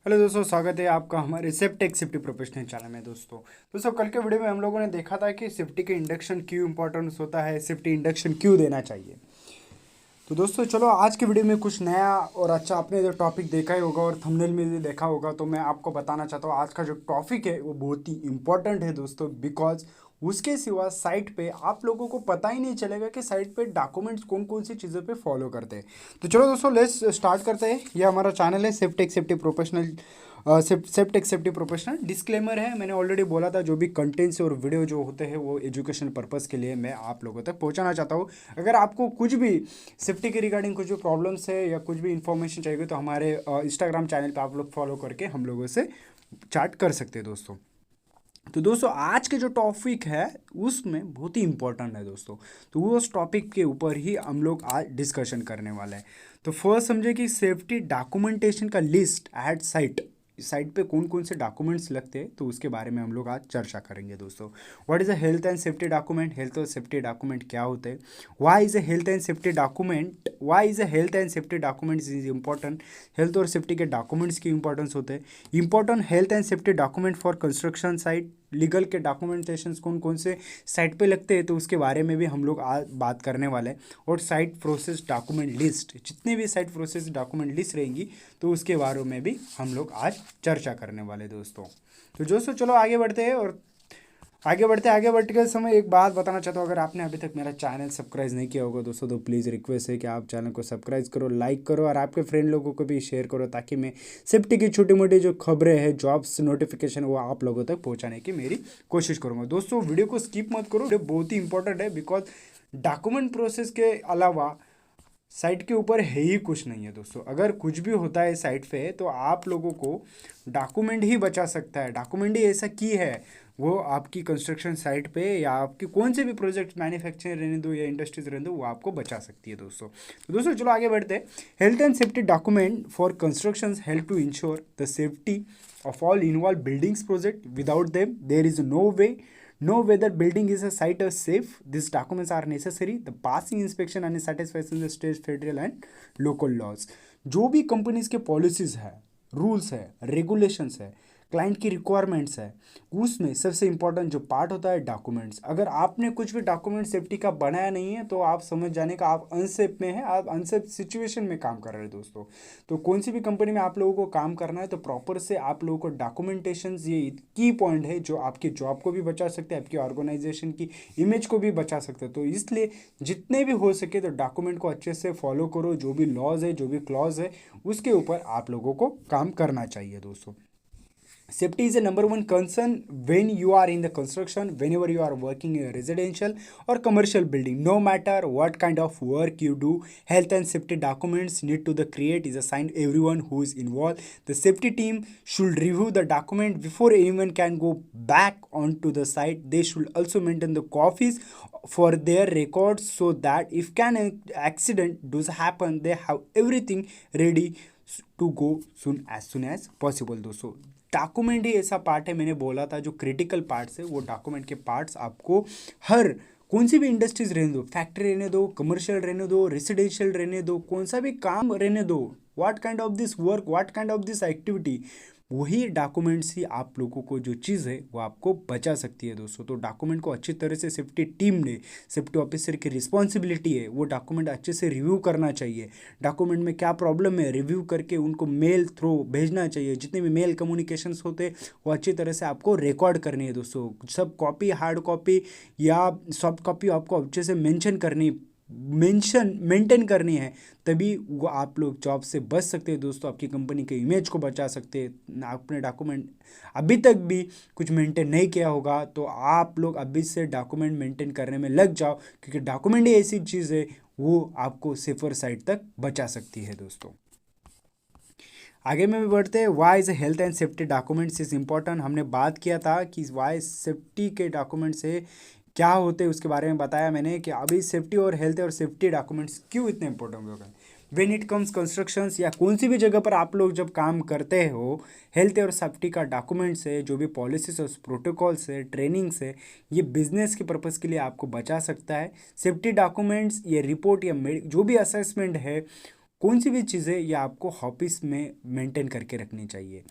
Hello दोस्तों, स्वागत है आपका हमारे सेफ्टेक सेफ्टी प्रोफेशनल चैनल में। दोस्तों कल के वीडियो में हम लोगों ने देखा था कि सेफ्टी के इंडक्शन क्यों इंपॉर्टेंस होता है, सेफ्टी इंडक्शन क्यों देना चाहिए। तो दोस्तों चलो आज के वीडियो में कुछ नया और अच्छा आपने जो टॉपिक देखा ही होगा और थंबनेल में भी देखा होगा, तो मैं आपको बताना चाहता हूँ आज का जो टॉपिक है वो बहुत ही इंपॉर्टेंट है दोस्तों। बिकॉज उसके सिवा साइट पे आप लोगों को पता ही नहीं चलेगा कि साइट पे डॉक्यूमेंट्स कौन कौन सी चीज़ों पे फॉलो करते हैं। तो चलो दोस्तों लेट्स स्टार्ट करते हैं। ये हमारा चैनल है Safetech safety professional. Safetech safety professional disclaimer है, मैंने ऑलरेडी बोला था जो भी कंटेंट्स और वीडियो जो होते हैं वो एजुकेशन पर्पज़ के लिए मैं आप लोगों तक पहुंचाना चाहता हूँ। अगर आपको कुछ भी सेफ्टी के रिगार्डिंग कुछ भी प्रॉब्लम्स है या कुछ भी इन्फॉर्मेशन चाहिए तो हमारे इंस्टाग्राम चैनल पे आप लोग फॉलो करके हम लोगों से चैट कर सकते हैं दोस्तों। तो दोस्तों आज के जो टॉपिक है उसमें बहुत ही इंपॉर्टेंट है दोस्तों। तो वो उस टॉपिक के ऊपर ही हम लोग आज डिस्कशन करने वाले हैं। तो फर्स्ट समझे कि सेफ्टी डॉक्यूमेंटेशन का लिस्ट एट साइट साइट पे कौन कौन से डॉक्यूमेंट्स लगते हैं, तो उसके बारे में हम लोग आज चर्चा करेंगे दोस्तों। What is a health and safety document, health और सेफ्टी डॉक्यूमेंट क्या होते हैं, why is a health and safety document, why is a health and safety documents is important, health और सेफ्टी के डॉक्यूमेंट्स की इंपॉर्टेंस होते हैं, important health and safety document for construction site, legal के documentation कौन कौन से साइट पे लगते हैं तो उसके बारे में भी हम लोग आज बात करने वाले हैं। और साइट प्रोसेस डॉक्यूमेंट लिस्ट, जितने भी साइट प्रोसेस डॉक्यूमेंट लिस्ट रहेंगी तो उसके बारे में भी हम लोग आज चर्चा करने वाले दोस्तों। तो दोस्तों चलो आगे बढ़ते हैं। और आगे बढ़ते के समय एक बात बताना चाहता हूँ, अगर आपने अभी तक मेरा चैनल सब्सक्राइब नहीं किया होगा दोस्तों तो प्लीज़ रिक्वेस्ट है कि आप चैनल को सब्सक्राइब करो, लाइक करो और आपके फ्रेंड लोगों को भी शेयर करो, ताकि मैं सेफ्टी की छोटी मोटी जो खबरें हैं, जॉब्स नोटिफिकेशन, वो आप लोगों तक पहुँचाने की मेरी कोशिश करूँगा। दोस्तों वीडियो को स्किप मत करो, वीडियो बहुत ही इंपॉर्टेंट है। बिकॉज डॉक्यूमेंट प्रोसेस के अलावा साइट के ऊपर है ही कुछ नहीं है दोस्तों। अगर कुछ भी होता है साइट पे तो आप लोगों को डॉक्यूमेंट ही बचा सकता है। डॉक्यूमेंट ही ऐसा की है वो आपकी कंस्ट्रक्शन साइट पे या आपकी कौन से भी प्रोजेक्ट मैन्युफैक्चरिंग रहने दो या इंडस्ट्रीज रहने दो, वो आपको बचा सकती है दोस्तों। तो दोस्तों चलो आगे बढ़ते हैं। Health and safety document for construction help to ensure the safety of all involved buildings project. Without them there is no whether building is a site or safe. These documents are necessary the passing inspection and satisfaction the state federal and local laws। जो भी companies के policies है, rules है, regulations है, client की requirements है, उसमें सबसे इंपॉर्टेंट जो पार्ट होता है डॉक्यूमेंट्स। अगर आपने कुछ भी डॉक्यूमेंट सेफ्टी का बनाया नहीं है तो आप समझ जाने का आप अनसेफ में हैं, आप अनसेफ सिचुएशन में काम कर रहे हैं दोस्तों। तो कौन सी भी कंपनी में आप लोगों को काम करना है तो प्रॉपर से आप लोगों को डॉक्यूमेंटेशन, ये की पॉइंट है जो आपकी जॉब को भी बचा सकते हैं, आपकी ऑर्गेनाइजेशन की इमेज को भी बचा सकते हैं। तो इसलिए जितने भी हो सके तो डॉक्यूमेंट को अच्छे से फॉलो करो। जो भी लॉज है, जो भी क्लॉज है, उसके ऊपर आप लोगों को काम करना चाहिए दोस्तों। Safety is a number one concern when you are in the construction, whenever you are working in a residential or commercial building. No matter what kind of work you do, health and safety documents need to the create is assigned everyone who is involved. The safety team should review the document before anyone can go back onto the site. They should also maintain the copies for their records so that if can accident does happen, they have everything ready to go soon as possible दोस्तों। Document ही ऐसा part है, मैंने बोला था जो critical parts है वो डॉक्यूमेंट के पार्ट्स आपको हर कौन सी भी इंडस्ट्रीज रहने दो, फैक्ट्री रहने दो, कमर्शियल रहने दो, रेसिडेंशियल रहने दो, कौन सा भी काम रहने दो, what kind of this work, what kind of this activity, वही डॉक्यूमेंट्स ही आप लोगों को जो चीज़ है वो आपको बचा सकती है दोस्तों। तो डॉक्यूमेंट को अच्छी तरह से सेफ्टी टीम ने, सेफ्टी ऑफिसर की रिस्पॉन्सिबिलिटी है वो डॉक्यूमेंट अच्छे से रिव्यू करना चाहिए। डॉक्यूमेंट में क्या प्रॉब्लम है रिव्यू करके उनको मेल थ्रू भेजना चाहिए। जितने भी मेल कम्युनिकेशंस होते हैं वो अच्छी तरह से आपको रिकॉर्ड करनी है दोस्तों। सब कॉपी, हार्ड कॉपी या सॉफ्ट कॉपी आपको अच्छे से मेंटेन करनी है, तभी वो आप लोग जॉब से बच सकते हैं दोस्तों, आपकी कंपनी के इमेज को बचा सकते हैं। आपने डॉक्यूमेंट अभी तक भी कुछ मेंटेन नहीं किया होगा तो आप लोग अभी से डॉक्यूमेंट मेंटेन करने में लग जाओ, क्योंकि डॉक्यूमेंट ही ऐसी चीज़ है वो आपको सेफर साइड तक बचा सकती है दोस्तों। आगे में भी बढ़ते हैं। Why is health and safety documents is important. हमने बात किया था कि वाई सेफ्टी के डॉक्यूमेंट से क्या होते हैं, उसके बारे में बताया मैंने कि अभी सेफ्टी और हेल्थ और सेफ्टी डॉक्यूमेंट्स क्यों इतने इंपॉर्टेंट हो गए। वेन इट कम्स कंस्ट्रक्शंस या कौन सी भी जगह पर आप लोग जब काम करते हो, हेल्थ और सेफ्टी का डॉक्यूमेंट्स है, जो भी पॉलिसीज और प्रोटोकॉल्स है, ट्रेनिंग्स है, ये बिजनेस के पर्पज़ के लिए आपको बचा सकता है। सेफ्टी डॉक्यूमेंट्स, ये रिपोर्ट या जो भी असेसमेंट है, कौन सी भी चीज़ें ये आपको ऑफिस में मेंटेन करके रखनी चाहिए।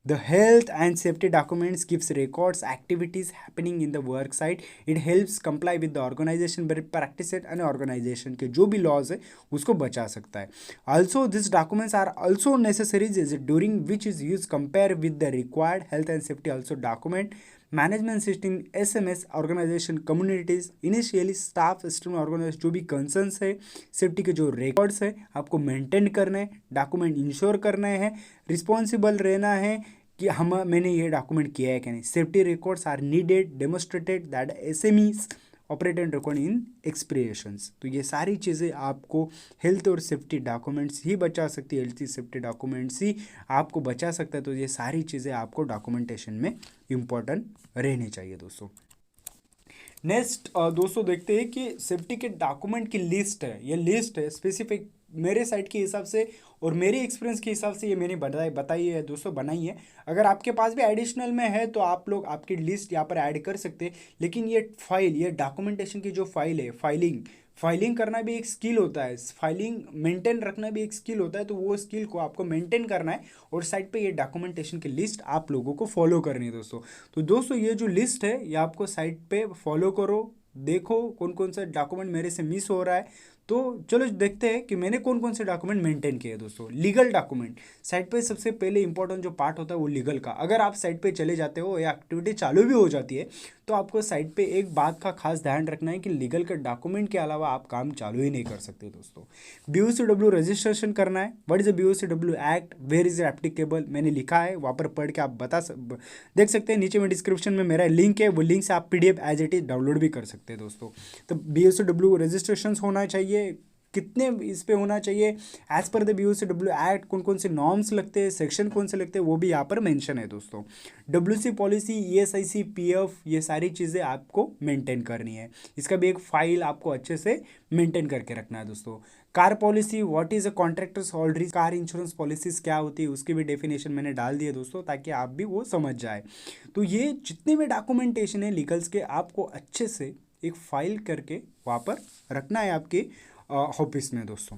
The health and safety documents gives records activities happening in the work site. It helps comply with the organization practice and organization के जो भी लॉज है उसको बचा सकता है। Also this documents are also necessaries during which is use compare with the required health and safety also document management system SMS organization communities initially staff system organization जो भी कंसर्न्स है सेफ्टी के जो रिकॉर्ड्स है आपको maintain करने हैं, document ensure करने हैं, रिस्पॉन्सिबल रहना है कि मैंने ये डॉक्यूमेंट किया है कि नहीं। Safety records are needed demonstrated that SMEs operate and record in expressions. तो ये सारी चीज़ें आपको हेल्थ और सेफ्टी डॉक्यूमेंट्स ही बचा सकती है, हेल्थ सेफ्टी डॉक्यूमेंट्स ही आपको बचा सकता है। तो ये सारी चीज़ें आपको डॉक्यूमेंटेशन में इम्पोर्टेंट रहनी चाहिए दोस्तों। नेक्स्ट दोस्तों देखते हैं कि सेफ्टी के डॉक्यूमेंट की लिस्ट है, ये लिस्ट है स्पेसिफिक मेरे साइट के हिसाब से और मेरे एक्सपीरियंस के हिसाब से ये मैंने बताई है दोस्तों, बनाई है। अगर आपके पास भी एडिशनल में है तो आप लोग आपकी लिस्ट यहाँ पर ऐड कर सकते हैं। लेकिन ये फाइल, ये डॉक्यूमेंटेशन की जो फाइल है, फाइलिंग करना भी एक स्किल होता है, फाइलिंग मेंटेन रखना भी एक स्किल होता है। तो वो स्किल को आपको मेंटेन करना है और साइट पे ये डॉक्यूमेंटेशन की लिस्ट आप लोगों को फॉलो करनी है दोस्तों। तो दोस्तों ये जो लिस्ट है ये आपको साइट पे फॉलो करो, देखो कौन कौन सा डॉक्यूमेंट मेरे से मिस हो रहा है। तो चलो देखते हैं कि मैंने कौन कौन से डॉक्यूमेंट मेंटेन किए दोस्तों। लीगल डॉक्यूमेंट साइट पे सबसे पहले इंपॉर्टेंट जो पार्ट होता है वो लीगल का। अगर आप साइट पे चले जाते हो या एक्टिविटी चालू भी हो जाती है तो आपको साइट पे एक बात का खास ध्यान रखना है कि लीगल के डॉक्यूमेंट के अलावा आप काम चालू ही नहीं कर सकते दोस्तों। BOCW रजिस्ट्रेशन करना है। What is the BOCW act, where is applicable, मैंने लिखा है, वहाँ पर पढ़ के आप देख सकते हैं। नीचे में डिस्क्रिप्शन में मेरा लिंक है, वो लिंक से आप PDF as it is download भी कर सकते हैं दोस्तों। तो BOCW रजिस्ट्रेशन होना चाहिए। कितने इस पे होना चाहिए as per the BOCW act, कौन कौन से नॉर्म्स लगते हैं, सेक्शन कौन से लगते हैं वो भी यहाँ पर मेंशन है दोस्तों। WC पॉलिसी, ESIC, PF, ये सारी चीज़ें आपको मेंटेन करनी है। इसका भी एक फाइल आपको अच्छे से मेंटेन करके रखना है दोस्तों। Car policy, what is a contractors already, car insurance policies क्या होती है उसकी भी डेफिनेशन मैंने डाल दी है दोस्तों ताकि आप भी वो समझ जाए। तो ये जितने भी डॉक्यूमेंटेशन है लीगल्स के आपको अच्छे से एक फाइल करके वहाँ पर रखना है आपके ऑफिस में दोस्तों।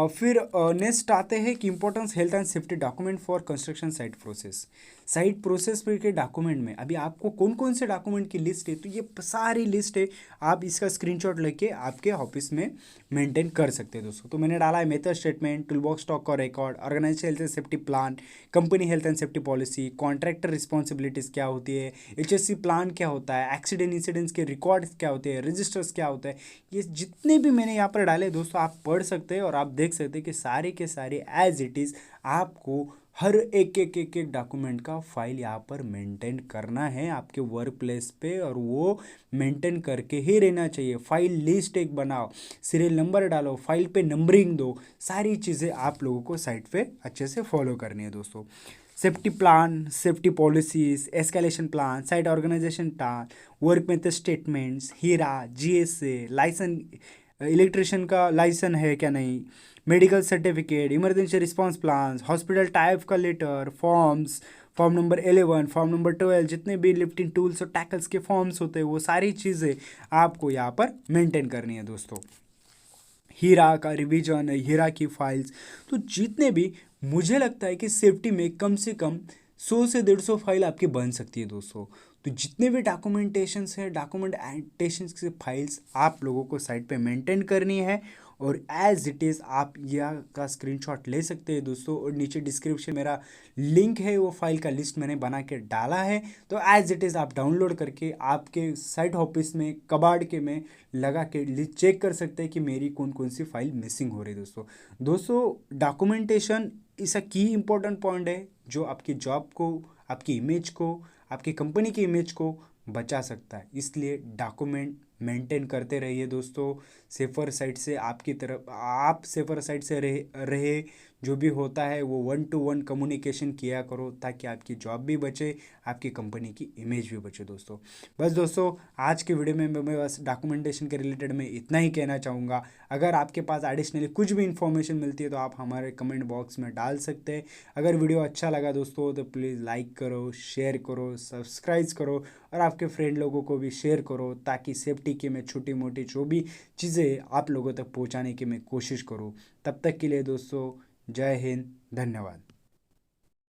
फिर नेक्स्ट आते हैं कि importance health and safety document for construction site process. Site process के डॉक्यूमेंट में अभी आपको कौन कौन से डॉक्यूमेंट की लिस्ट है तो ये सारी लिस्ट है, आप इसका स्क्रीनशॉट लेके आपके ऑफिस में मेंटेन कर सकते हैं दोस्तों। तो मैंने डाला है मेथड स्टेटमेंट, टूलबॉक्स स्टॉक का record, organization health and safety plan, company health and safety policy, contractor responsibilities क्या होती है, HSC प्लान क्या होता है, एक्सीडेंट इंसिडेंट्स के रिकॉर्ड्स क्या होते हैं, रजिस्टर्स क्या होता है। ये जितने भी मैंने यहाँ पर डाले दोस्तों आप पढ़ सकते हैं और आप देख सकते हैं कि सारे के सारे एज इट इज़ आपको हर एक डॉक्यूमेंट का फाइल यहाँ पर मेंटेन करना है आपके वर्क प्लेस पे और वो मेंटेन करके ही रहना चाहिए। फाइल लिस्ट एक बनाओ, सीरियल नंबर डालो, फाइल पे नंबरिंग दो, सारी चीज़ें आप लोगों को साइट पे अच्छे से फॉलो करनी है दोस्तों। Safety plan, safety policies, escalation plan, site organisation plan, work method statements, HIRA, GSA, licence, electrician का लाइसन है क्या नहीं, medical certificate, emergency response plan, hospital type का letter, forms, form number 11, form number 12, जितने भी लिफ्टिंग टूल्स और tackles के forms होते हैं वो सारी चीज़ें आपको यहाँ पर मेंटेन करनी है दोस्तों। हीरा का रिवीजन, हीरा की फाइल्स, तो जितने भी मुझे लगता है कि सेफ्टी में कम से कम 100 से 150 फाइल आपकी बन सकती है दोस्तों। तो जितने भी डॉक्यूमेंटेशंस है, डॉक्यूमेंटेशंस की फाइल्स आप लोगों को साइट पे मेंटेन करनी है और एज इट इज़ आप यह का स्क्रीनशॉट ले सकते हैं दोस्तों। और नीचे डिस्क्रिप्शन मेरा लिंक है, वो फाइल का लिस्ट मैंने बना के डाला है। तो एज इट इज़ आप डाउनलोड करके आपके साइट ऑफिस में कबाड़ के में लगा के लिस्ट चेक कर सकते हैं कि मेरी कौन कौन सी फाइल मिसिंग हो रही है दोस्तों। डॉक्यूमेंटेशन इस अ की इम्पोर्टेंट पॉइंट है जो आपकी जॉब को, आपकी इमेज को, आपकी कंपनी की इमेज को बचा सकता है। इसलिए डॉक्यूमेंट मेंटेन करते रहिए दोस्तों। सेफर साइड से आपकी तरफ आप सेफर साइड से रहे जो भी होता है वो 1-to-1 कम्युनिकेशन किया करो, ताकि आपकी जॉब भी बचे, आपकी कंपनी की इमेज भी बचे दोस्तों। बस दोस्तों, आज के वीडियो में मैं बस डॉक्यूमेंटेशन के रिलेटेड में इतना ही कहना चाहूँगा। अगर आपके पास एडिशनली कुछ भी इन्फॉर्मेशन मिलती है तो आप हमारे कमेंट बॉक्स में डाल सकते हैं। अगर वीडियो अच्छा लगा दोस्तों तो प्लीज़ लाइक करो, शेयर करो, सब्सक्राइब करो और आपके फ्रेंड लोगों को भी शेयर करो, ताकि सेफ्टी की मैं छोटी मोटी जो भी चीज़ें आप लोगों तक पहुंचाने की मैं कोशिश करूं। तब तक के लिए दोस्तों, जय हिंद, धन्यवाद।